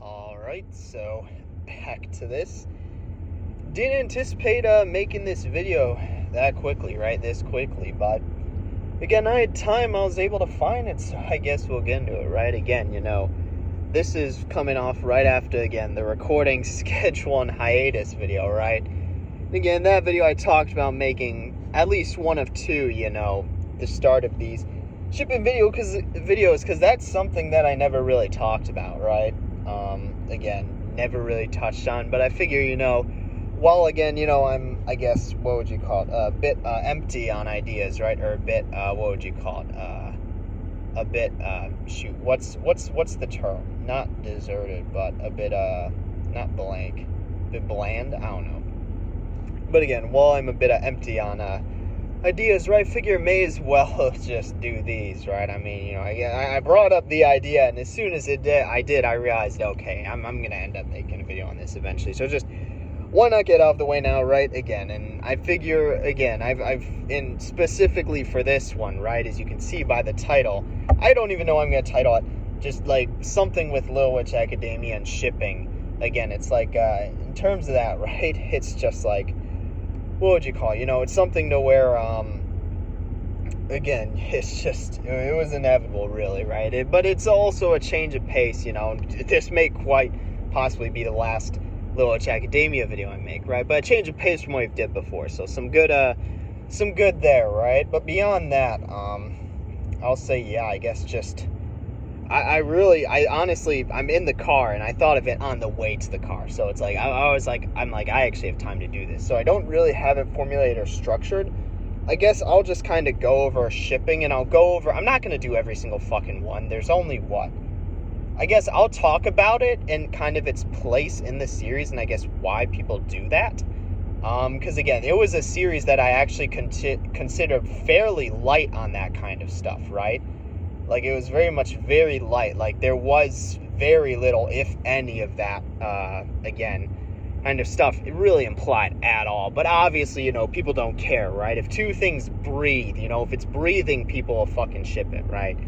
Alright, so back to this. Didn't anticipate making this video that quickly, right? This quickly, but again, I had time, I was able to find it, so I guess we'll get into it, right? Again, this is coming off right after, again, the recording schedule and hiatus video, right? And again, that video I talked about making at least one of two, the start of these shipping videos, because that's something that I never really talked about, right? Again, never really touched on, but I figure, while again, I'm, I guess, what would you call it, a bit empty on ideas, right? Or a bit, what would you call it, a bit, what's the term? Not deserted, but a bit, not blank, a bit bland, I don't know. But again, while I'm a bit empty on, ideas, right, figure may as well just do these, right? I mean, I brought up the idea, and as soon as I realized, okay, I'm gonna end up making a video on this eventually, so just why not get out of the way now, right? Again, and I figure, again, in specifically for this one, right, as you can see by the title, I don't even know what I'm gonna title it, just like something with Little Witch Academia and shipping. Again, it's like, in terms of that, right, it's just like, what would you call it? It's something to where, again, it's just, it was inevitable, really, right? But it's also a change of pace, This may quite possibly be the last Little Witch Academia video I make, right? But a change of pace from what we've did before, so some good there, right? But beyond that, I'll say, yeah, I guess just, I honestly, I'm in the car, and I thought of it on the way to the car, so it's like, I actually have time to do this, so I don't really have it formulated or structured. I guess I'll just kind of go over shipping, and I'm not going to do every single fucking one, there's only I guess I'll talk about it and kind of its place in the series, and I guess why people do that, because again, it was a series that I actually considered fairly light on that kind of stuff, right? Like, it was very light. Like, there was very little, if any, of that, again, kind of stuff it really implied at all. But obviously, people don't care, right? If two things breathe, if it's breathing, people will fucking ship it, right?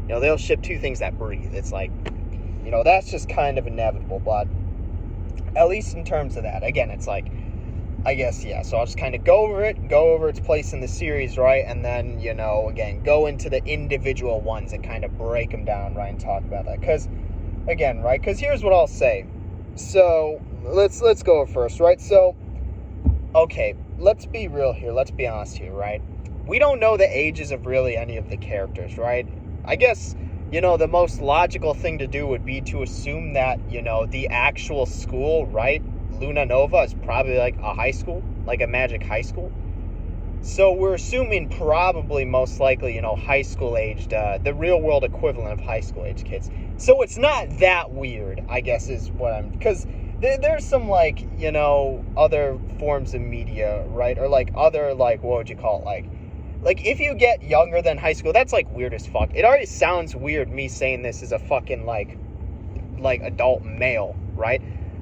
They'll ship two things that breathe. It's like, that's just kind of inevitable. But at least in terms of that, again, it's like, I guess, yeah, so I'll just kind of go over its place in the series, right, and then, again, go into the individual ones and kind of break them down, right, and talk about that, because, again, right, because here's what I'll say, so, let's go first, right, so, okay, let's be real here, let's be honest here, right, we don't know the ages of really any of the characters, right, I guess, the most logical thing to do would be to assume that, the actual school, right, Luna Nova is probably like a high school, like a magic high school. So we're assuming probably most likely, high school aged, the real world equivalent of high school age kids. So it's not that weird, I guess is what because there's some like, other forms of media, right? Or like other, like, what would you call it? Like if you get younger than high school, that's like weird as fuck. It already sounds weird me saying this as a fucking like adult male, right?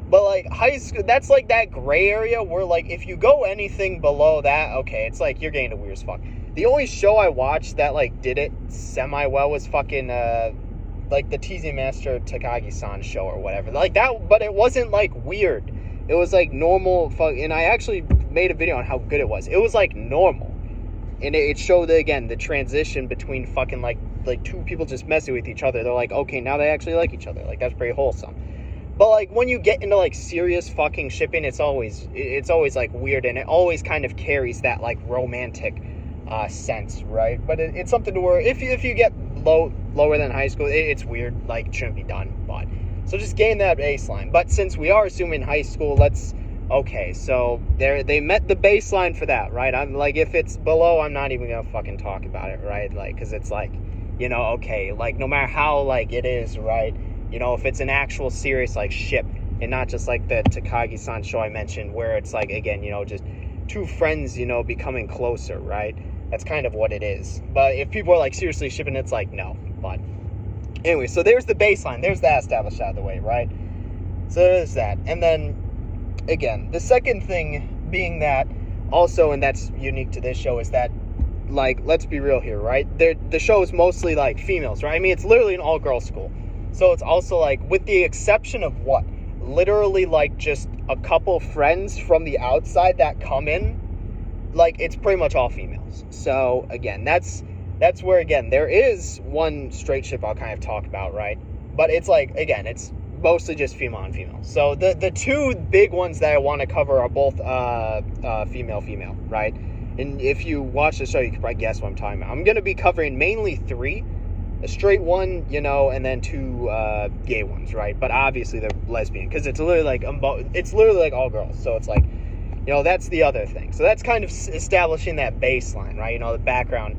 But, like, high school, that's, like, that gray area where, like, if you go anything below that, okay, it's, like, you're getting to weird as fuck. The only show I watched that, like, did it semi-well was fucking, like, the Teasing Master Takagi-san show or whatever. Like, that, but it wasn't, like, weird. It was, like, normal, and I actually made a video on how good it was. It was, like, normal. And it showed, again, the transition between fucking, like, two people just messing with each other. They're like, okay, now they actually like each other. Like, that's pretty wholesome. But, like, when you get into, like, serious fucking shipping, it's always, like, weird, and it always kind of carries that, like, romantic, sense, right? But it's something to where, if you get lower than high school, it's weird, like, it shouldn't be done, but, so just gain that baseline. But since we are assuming high school, okay, so, they met the baseline for that, right? I'm, like, if it's below, I'm not even gonna fucking talk about it, right? Like, because it's, like, okay, like, no matter how, like, it is, right? If it's an actual serious, like, ship, and not just, like, the Takagi-san show I mentioned, where it's, like, again, just two friends, becoming closer, right? That's kind of what it is. But if people are, like, seriously shipping, it's, like, no. But, anyway, so there's the baseline. There's that established out of the way, right? So there's that. And then, again, the second thing being that, also, and that's unique to this show, is that, like, let's be real here, right? The show is mostly, like, females, right? I mean, it's literally an all-girls school. So it's also like, with the exception of what? Literally like just a couple friends from the outside that come in, like it's pretty much all females. So again, that's where, again, there is one straight ship I'll kind of talk about, right? But it's like, again, it's mostly just female on female. So the two big ones that I want to cover are both female, right? And if you watch the show, you can probably guess what I'm talking about. I'm going to be covering mainly 3, a straight one, and then 2 gay ones, right? But obviously they're lesbian, because it's literally like all girls. So it's like, that's the other thing. So that's kind of establishing that baseline, right? The background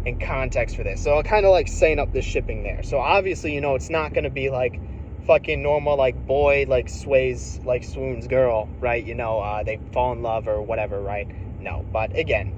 and context for this. So I'll kind of like setting up the shipping there. So obviously, it's not going to be like fucking normal, like boy like sways like swoons girl, right? They fall in love or whatever, right? No, but again,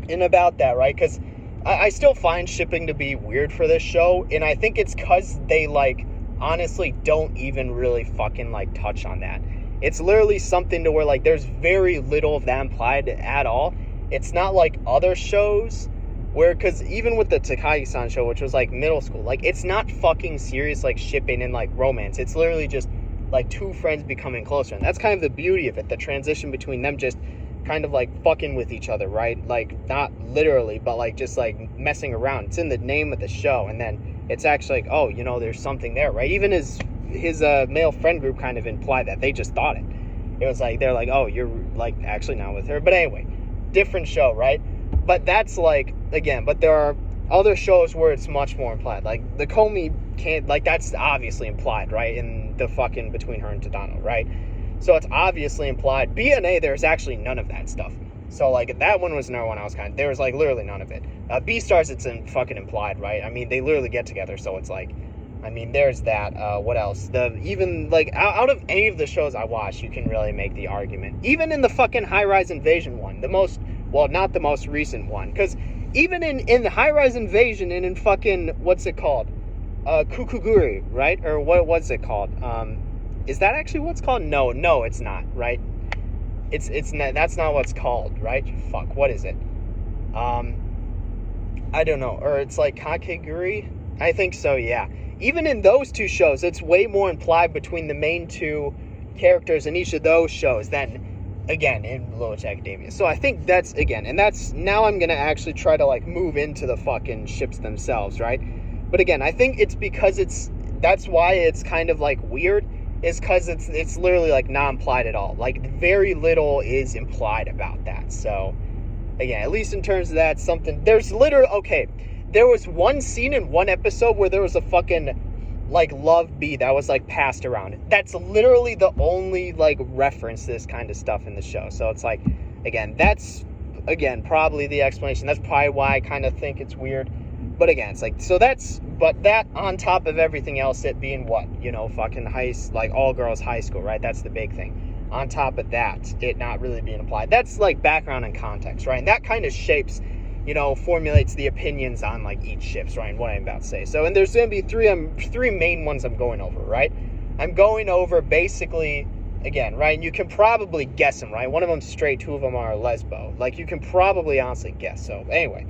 and about that, right? Because I still find shipping to be weird for this show, and I think it's because they like honestly don't even really fucking like touch on that. It's literally something to where like there's very little of that implied at all. It's not like other shows where, because even with the Takagi-san show, which was like middle school, like it's not fucking serious like shipping and like romance. It's literally just like 2 friends becoming closer, and that's kind of the beauty of it, the transition between them just kind of like fucking with each other, right? Like not literally, but like just like messing around. It's in the name of the show, and then it's actually like, oh, there's something there, right? Even his male friend group kind of implied that. They just thought it. It was like, they're like, oh, you're like actually not with her. But anyway, different show, right? But that's like, again, but there are other shows where it's much more implied. Like the Komi can't, like that's obviously implied, right? In the fucking between her and Tadano, right? So it's obviously implied. BNA, there's actually none of that stuff. So like that one was another one I was there was like literally none of it. B-Stars, it's fucking implied, right? I mean, they literally get together, so it's like, I mean, there's that. What else? Even like out of any of the shows I watch, you can really make the argument. Even in the fucking High Rise Invasion one, not the most recent one, because even in the High Rise Invasion and in fucking, what's it called? Kukuguri, right? Or what's it called? Is that actually what's called? No, it's not, right? It's not, that's not what's called, right? Fuck, what is it? I don't know. Or it's like Kakeguri? I think so, yeah. Even in those 2 shows, it's way more implied between the main 2 characters in each of those shows than, again, in Little Witch Academia. So I think that's, again, and that's, now I'm going to actually try to, like, move into the fucking ships themselves, right? But again, I think it's because that's why it's kind of, like, weird, is because it's literally, like, not implied at all. Like, very little is implied about that. So, again, at least in terms of that, there's literally, okay, there was one scene in one episode where there was a fucking, like, love bee that was, like, passed around. That's literally the only, like, reference to this kind of stuff in the show. So it's like, again, that's, probably the explanation. That's probably why I kind of think it's weird. But again, it's like, so but that on top of everything else, it being what? Fucking like, all-girls high school, right? That's the big thing. On top of that, it not really being applied. That's, like, background and context, right? And that kind of shapes, formulates the opinions on, like, each ships, right, and what I'm about to say. So, and there's going to be three main ones I'm going over, right? I'm going over, basically, again, right, and you can probably guess them, right? One of them's straight, 2 of them are lesbo. Like, you can probably honestly guess. So, anyway.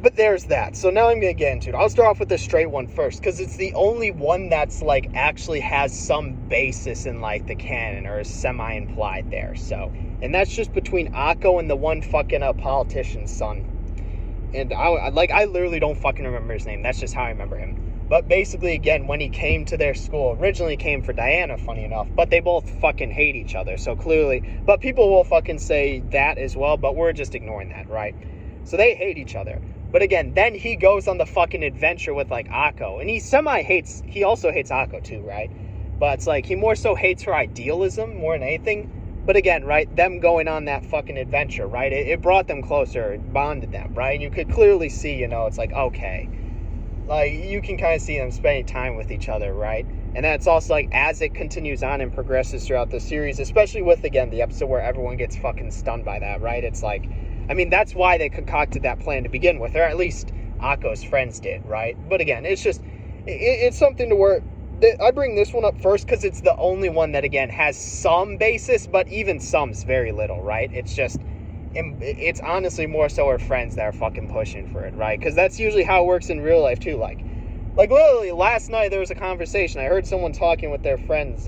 But there's that. So now I'm going to get into it. I'll start off with the straight one first, because it's the only one that's, like, actually has some basis in, like, the canon, or is semi-implied there. So, and that's just between Akko and the one fucking politician's son. And I literally don't fucking remember his name. That's just how I remember him. But basically, again, when he came to their school, originally came for Diana, funny enough, but they both fucking hate each other. So clearly, but people will fucking say that as well, but we're just ignoring that, right? So they hate each other. But again, then he goes on the fucking adventure with, like, Akko. And he also hates Akko too, right? But it's like, he more so hates her idealism more than anything. But again, right, them going on that fucking adventure, right? It brought them closer, it bonded them, right? And you could clearly see, it's like, okay. Like, you can kind of see them spending time with each other, right? And that's also, like, as it continues on and progresses throughout the series, especially with, again, the episode where everyone gets fucking stunned by that, right? It's like, I mean, that's why they concocted that plan to begin with, or at least Akko's friends did, right? But again, it's just, it's something to where, I bring this one up first because it's the only one that, again, has some basis, but even some's very little, right? It's just, it's honestly more so our friends that are fucking pushing for it, right? Because that's usually how it works in real life, too. Like, Like, literally, last night there was a conversation. I heard someone talking with their friends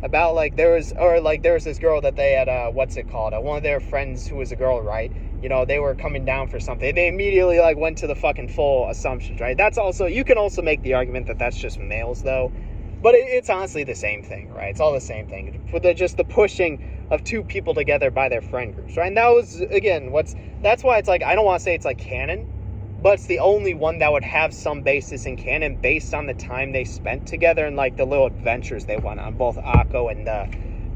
about, like, there was this girl that they had, what's it called? One of their friends who was a girl, right? You know, they were coming down for something. They immediately, like, went to the fucking full assumptions, right? That's also, you can also make the argument that that's just males, though. But it's honestly the same thing, right? It's all the same thing. Just the pushing of two people together by their friend groups, right? And that was, again, that's why it's like, I don't want to say it's like canon, but it's the only one that would have some basis in canon based on the time they spent together and, like, the little adventures they went on, both Akko and the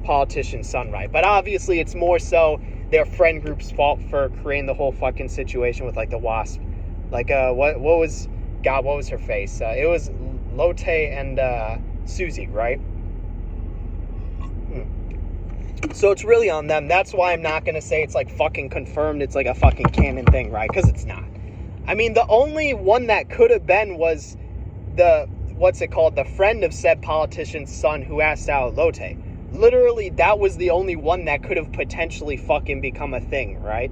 politician's son, right? But obviously it's more so their friend group's fault for creating the whole fucking situation with, like, the wasp. Like, what was her face? It was Lotte and Susie, right? So it's really on them. That's why I'm not going to say it's, like, fucking confirmed it's, like, a fucking canon thing, right? Because it's not. I mean, the only one that could have been was the friend of said politician's son who asked out Lotte. Literally, that was the only one that could have potentially fucking become a thing, right?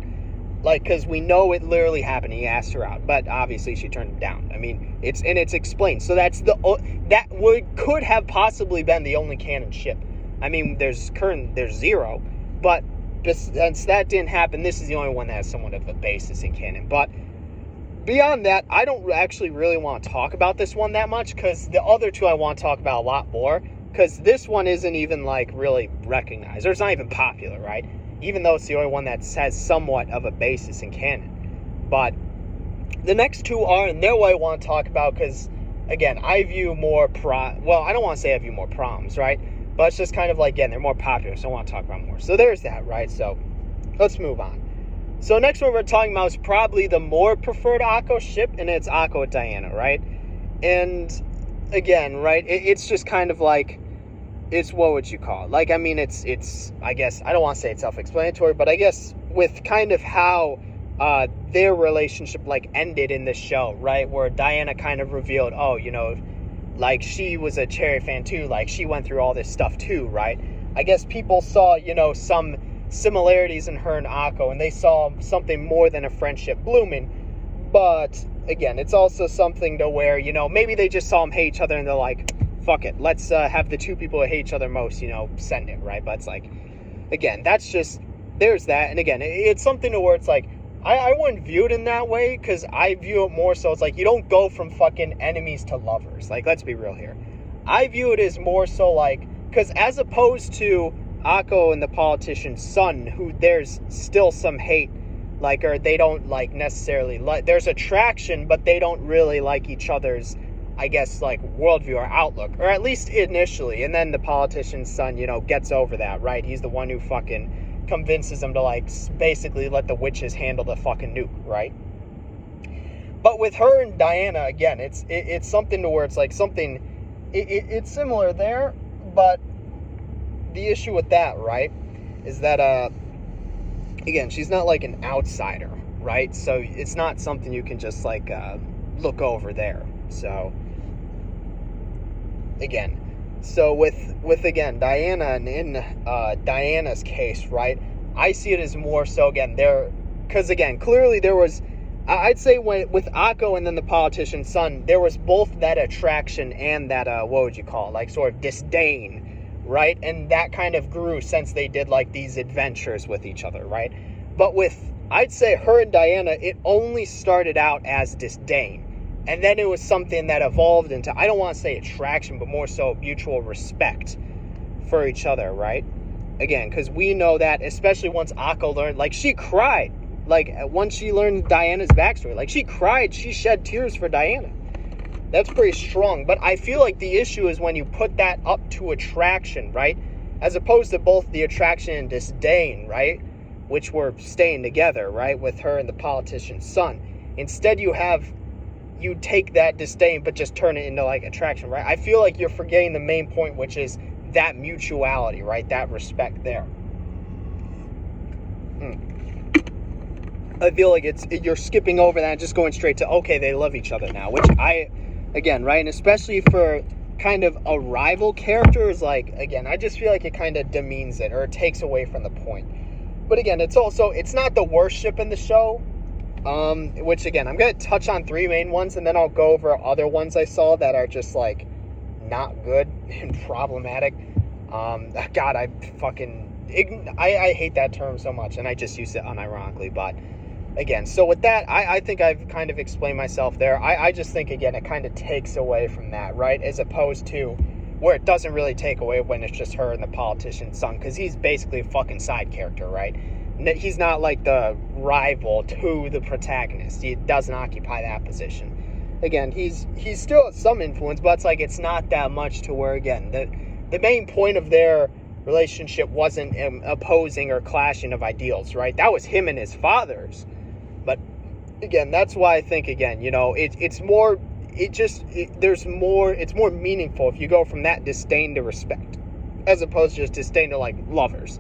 Like, because we know it literally happened. He asked her out, but obviously she turned him down. I mean, it's explained. So could have possibly been the only canon ship. I mean, there's zero, but since that didn't happen, this is the only one that has somewhat of a basis in canon. But beyond that, I don't actually really want to talk about this one that much, because the other two I want to talk about a lot more, because this one isn't even, like, really recognized, or it's not even popular, right? Even though it's the only one that has somewhat of a basis in canon. But the next two are, and they're what I want to talk about, because, again, I view more I don't want to say I view more proms, right? But it's just kind of like, again, they're more popular, so I want to talk about more. So there's that, right? So let's move on. So next one we're talking about is probably the more preferred Akko ship, and it's Akko and Diana, right? And again, right, it's just kind of like, it's, what would you call it? Like, I mean, it's I guess, I don't want to say it's self-explanatory, but I guess with kind of how their relationship, like, ended in the show, right? Where Diana kind of revealed, oh, you know, like, she was a Cherry fan too, like, she went through all this stuff too, right? I guess people saw, you know, some similarities in her and Akko, and they saw something more than a friendship blooming. But again, it's also something to where, you know, maybe they just saw them hate each other and they're like, fuck it, let's have the two people that hate each other most, you know, send it, right? But it's like, again, that's just, there's that. And again, it's something to where it's like, I wouldn't view it in that way, because I view it more so it's like, you don't go from fucking enemies to lovers. Like, let's be real here. I view it as more so like, because as opposed to Akko and the politician's son, who there's still some hate, like, or they don't, like, necessarily like, there's attraction, but they don't really like each other's, I guess, like, worldview or outlook, or at least initially. And then the politician's son, you know, gets over that, right? He's the one who fucking convinces them to, like, basically let the witches handle the fucking nuke, right? But with her and Diana, again, it's something to where it's like something, it's similar there, but the issue with that, right, is that, again, she's not like an outsider, right? So it's not something you can just, like, look over there. So, again, so with again, Diana, and in Diana's case, right, I see it as more so, again, because, again, clearly there was, I'd say with Akko and then the politician's son, there was both that attraction and that, what would you call it, like, sort of disdain, right? And that kind of grew since they did, like, these adventures with each other, right? But with, I'd say, her and Diana, it only started out as disdain. And then it was something that evolved into, I don't want to say attraction, but more so mutual respect for each other, right? Again, because we know that, especially once Akko learned, like, she cried. Like, once she learned Diana's backstory, like, she cried, she shed tears for Diana. That's pretty strong. But I feel like the issue is when you put that up to attraction, right? As opposed to both the attraction and disdain, right? Which were staying together, right? With her and the politician's son. Instead, you take that disdain, but just turn it into, like, attraction, right? I feel like you're forgetting the main point, which is that mutuality, right? That respect there. I feel like you're skipping over that and just going straight to, okay, they love each other now, which again, right? And especially for kind of a rival character is like, again, I just feel like it kind of demeans it, or it takes away from the point. But again, it's not the worst ship in the show, Which again, I'm gonna touch on 3 main ones, and then I'll go over other ones I saw that are just like not good and problematic. God, I hate that term so much, and I just use it unironically. But again, so with that, I think I've kind of explained myself there. I just think, again, it kind of takes away from that, right? As opposed to where it doesn't really take away when it's just her and the politician's son, because he's basically a fucking side character, right? He's not like the rival to the protagonist. He doesn't occupy that position. Again, he's still at some influence, but it's like it's not that much to where, again, the main point of their relationship wasn't opposing or clashing of ideals, right? That was him and his father's. But again, that's why I think, again, you know, it's more meaningful if you go from that disdain to respect, as opposed to just disdain to like lovers.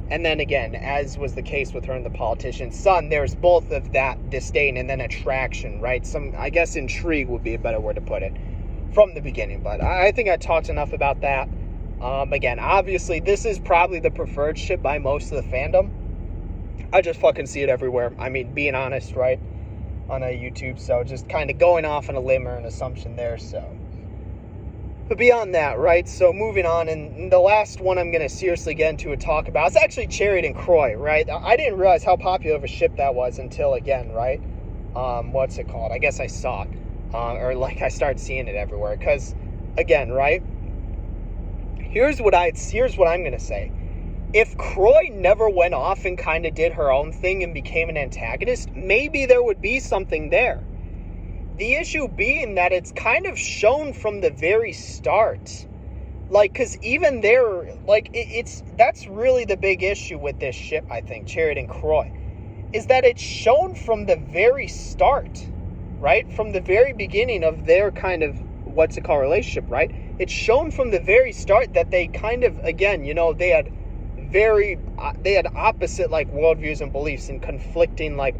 And then again, as was the case with her and the politician's son, there's both of that disdain and then attraction, right? I guess intrigue would be a better word to put it from the beginning. But I think I talked enough about that. Again, obviously, this is probably the preferred ship by most of the fandom. I just fucking see it everywhere. I mean, being honest, right? On a YouTube, so just kind of going off on a limb or an assumption there, so. But beyond that, right, so moving on, and the last one I'm going to seriously get into and talk about is actually Chariot and Croy, right? I didn't realize how popular of a ship that was until, again, right? What's it called? I guess I saw it, or like I started seeing it everywhere, because, again, right? Here's what I'm going to say. If Croy never went off and kind of did her own thing and became an antagonist, maybe there would be something there. The issue being that it's kind of shown from the very start. Like, because even there, like, that's really the big issue with this ship, I think, Chariot and Croy, is that it's shown from the very start, right? From the very beginning of their kind of, relationship, right? It's shown from the very start that they kind of, again, you know, they had opposite, like, worldviews and beliefs and conflicting, like,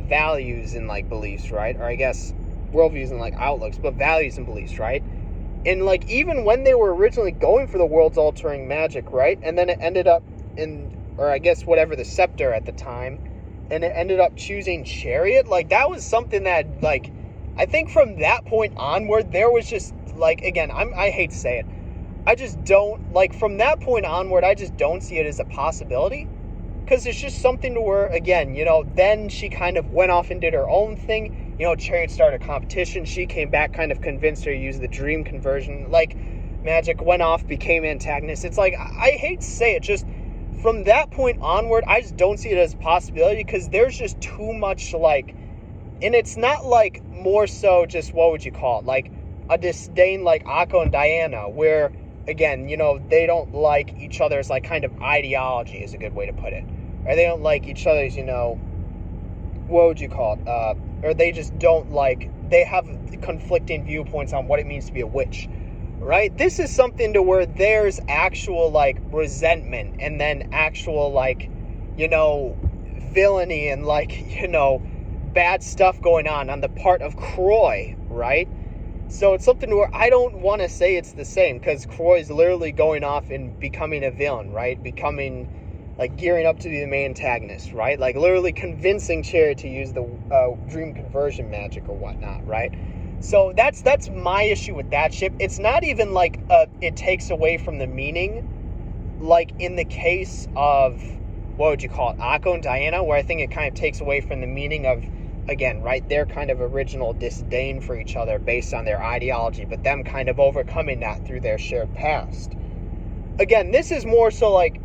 values and, like, beliefs, right? Or I guess worldviews and, like, outlooks, but values and beliefs, right? And, like, even when they were originally going for the world's altering magic, right? And then it ended up the scepter at the time, and it ended up choosing Chariot, like, that was something that, like, I think from that point onward, there was just, like, again, I hate to say it, I just don't, like, from that point onward, I just don't see it as a possibility. Because it's just something to where, again, you know, then she kind of went off and did her own thing. You know, Chariot started a competition. She came back, kind of convinced her to use the dream conversion. Like, magic went off, became antagonist. It's like, I hate to say it, just from that point onward, I just don't see it as a possibility. Because there's just too much, like, and it's not like more so just, like a disdain like Akko and Diana, where, again, you know, they don't like each other's, like, kind of ideology is a good way to put it. Or they don't like each other's, you know, or they just don't like, they have conflicting viewpoints on what it means to be a witch, right? This is something to where there's actual, like, resentment and then actual, like, you know, villainy and, like, you know, bad stuff going on the part of Croy, right? So it's something where I don't want to say it's the same, because Croy's literally going off and becoming a villain, right? Becoming, like, gearing up to be the main antagonist, right? Like, literally convincing Chariot to use the dream conversion magic or whatnot, right? So that's my issue with that ship. It's not even like it takes away from the meaning, like in the case of, Akko and Diana, where I think it kind of takes away from the meaning of, again, right, their kind of original disdain for each other based on their ideology, but them kind of overcoming that through their shared past. Again, this is more so like,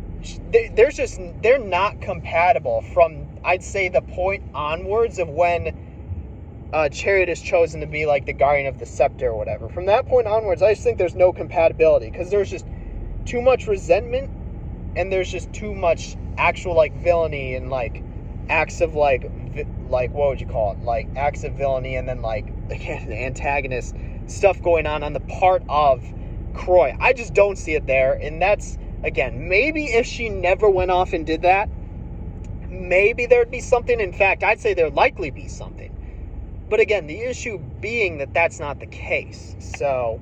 they're not compatible from, I'd say, the point onwards of when Chariot is chosen to be, like, the guardian of the scepter or whatever. From that point onwards, I just think there's no compatibility, because there's just too much resentment, and there's just too much actual, like, villainy and, like, acts of, like, acts of villainy, and then, like, again, antagonist stuff going on the part of Croy. I just don't see it there, and that's, again, maybe if she never went off and did that, maybe there'd be something. In fact, I'd say there'd likely be something. But again, the issue being that that's not the case. So,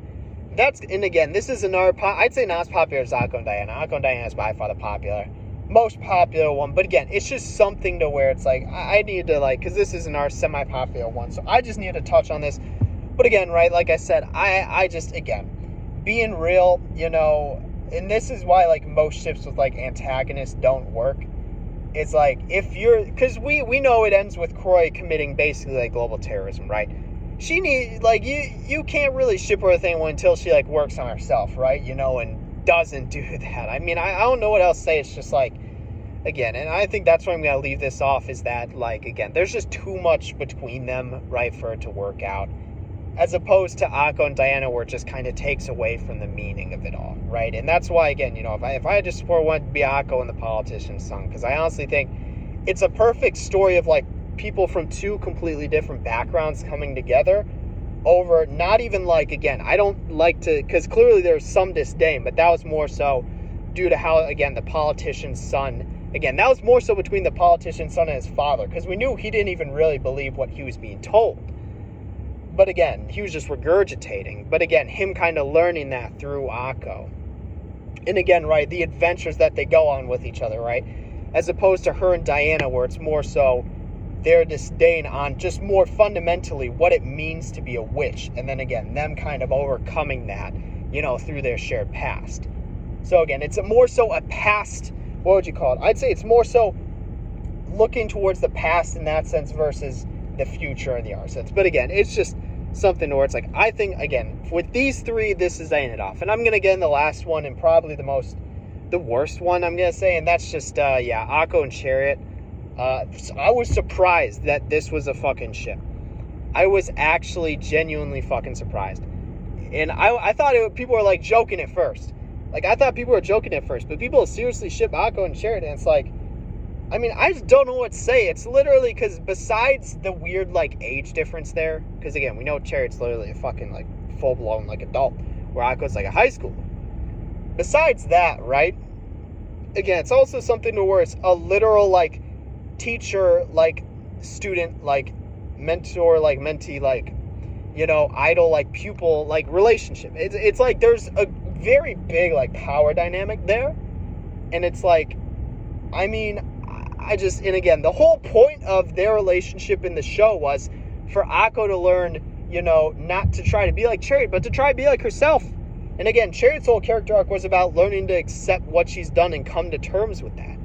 and again, this is another, I'd say not as popular as Akko and Diana. Akko and Diana is by far the popular. most popular one. But again, it's just something to where it's like, I need to, like, because this isn't our semi-popular one, so I just need to touch on this. But again, right, like I said, I just, again, being real, you know, and this is why, like, most ships with, like, antagonists don't work. It's like, if you're, because we know it ends with Croy committing basically, like, global terrorism, right? She need, like, you can't really ship her with anyone until she, like, works on herself, right? You know, and doesn't do that. I mean, I don't know what else to say. It's just like, again, and I think that's why I'm going to leave this off, is that, like, again, there's just too much between them, right, for it to work out. As opposed to Akko and Diana, where it just kind of takes away from the meaning of it all, right? And that's why, again, you know, if I had to support one, it'd be Akko and the Politician's Son, because I honestly think it's a perfect story of, like, people from two completely different backgrounds coming together over, not even, like, again, I don't like to, because clearly there's some disdain, but that was more so due to how, again, the Politician's Son, again, that was more so between the Politician's Son and his father, because we knew he didn't even really believe what he was being told. But again, he was just regurgitating. But again, him kind of learning that through Akko. And again, right, the adventures that they go on with each other, right? As opposed to her and Diana, where it's more so their disdain on just more fundamentally what it means to be a witch. And then again, them kind of overcoming that, you know, through their shared past. So again, it's more so a past, what would you call it? I'd say it's more so looking towards the past in that sense versus the future in the art sense. But again, it's just something where it's like, I think, again, with these three, this is ended off. And I'm going to get in the last one, and probably the worst one, I'm going to say, and that's just, Akko and Chariot. I was surprised that this was a fucking ship. I was actually genuinely fucking surprised. And I thought people were, like, joking at first. Like, I thought people were joking at first, but people seriously ship Akko and Chariot, and it's like, I mean, I just don't know what to say. It's literally, because besides the weird, like, age difference there, because, again, we know Chariot's literally a fucking, like, full-blown, like, adult, where Akko's, like, a high schooler. Besides that, right, again, it's also something to where it's a literal, like, teacher, like, student, like, mentor, like, mentee, like, you know, idol, like, pupil, like, relationship. It's like there's a very big, like, power dynamic there, and it's like, I mean, and again, the whole point of their relationship in the show was for Akko to learn, you know, not to try to be like Chariot, but to try to be like herself. And again, Chariot's whole character arc was about learning to accept what she's done and come to terms with that.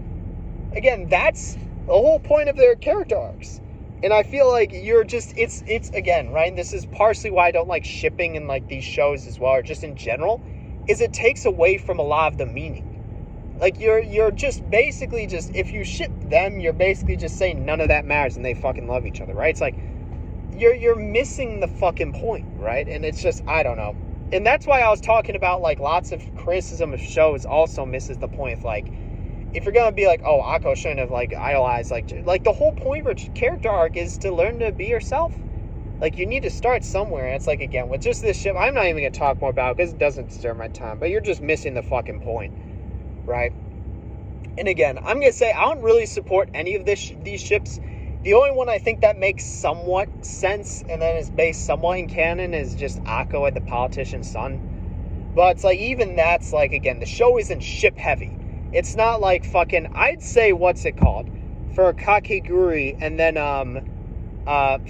Again, that's the whole point of their character arcs. And I feel like it's again, right, this is partially why I don't like shipping in, like, these shows as well, or just in general, is it takes away from a lot of the meaning. Like, you're just basically just, if you ship them, you're basically just saying none of that matters and they fucking love each other, right? It's like, you're missing the fucking point, right? And it's just, I don't know. And that's why I was talking about, like, lots of criticism of shows also misses the point of, like, if you're gonna be like, oh, Akko shouldn't have, like, idolized, like the whole point of her character arc is to learn to be yourself. Like, you need to start somewhere. And it's like, again, with just this ship, I'm not even gonna talk more about it because it doesn't deserve my time, but you're just missing the fucking point. Right? And again, I'm going to say I don't really support any of these ships. The only one I think that makes somewhat sense and then is based somewhat in canon is just Akko and the Politician's Son. But it's like, even that's like, again, the show isn't ship heavy. It's not like fucking, I'd say, what's it called? For Kakegurui, and then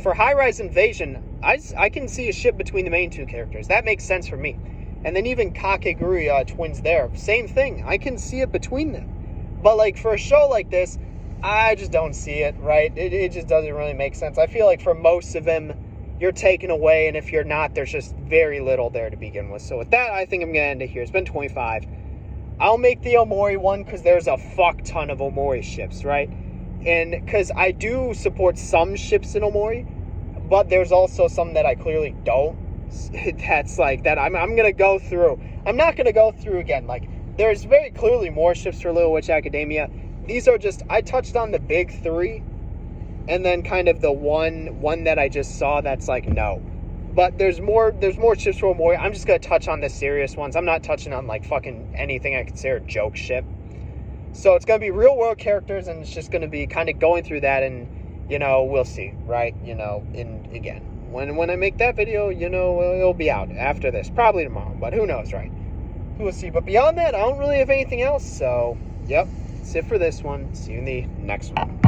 for High Rise Invasion, I can see a ship between the main two characters. That makes sense for me. And then even Kakegurui twins there, same thing. I can see it between them. But, like, for a show like this, I just don't see it, right? It just doesn't really make sense. I feel like for most of them, you're taken away, and if you're not, there's just very little there to begin with. So with that, I think I'm going to end it here. It's been 25. I'll make the Omori one because there's a fuck ton of Omori ships, right? And because I do support some ships in Omori, but there's also some that I clearly don't. That's like that I'm gonna go through. I'm not gonna go through again. Like, there's very clearly more ships for Little Witch Academia. These are just, I touched on the big three, and then kind of the one that I just saw that's like, no. But there's more ships for Omori. I'm just gonna touch on the serious ones. I'm not touching on, like, fucking anything I consider a joke ship. So it's gonna be real world characters, and it's just gonna be kind of going through that, and, you know, we'll see, right? You know, and again, when I make that video, you know, it'll be out after this. Probably tomorrow, but who knows, right? We'll see. But beyond that, I don't really have anything else, so, yep. that's it for this one. See you in the next one.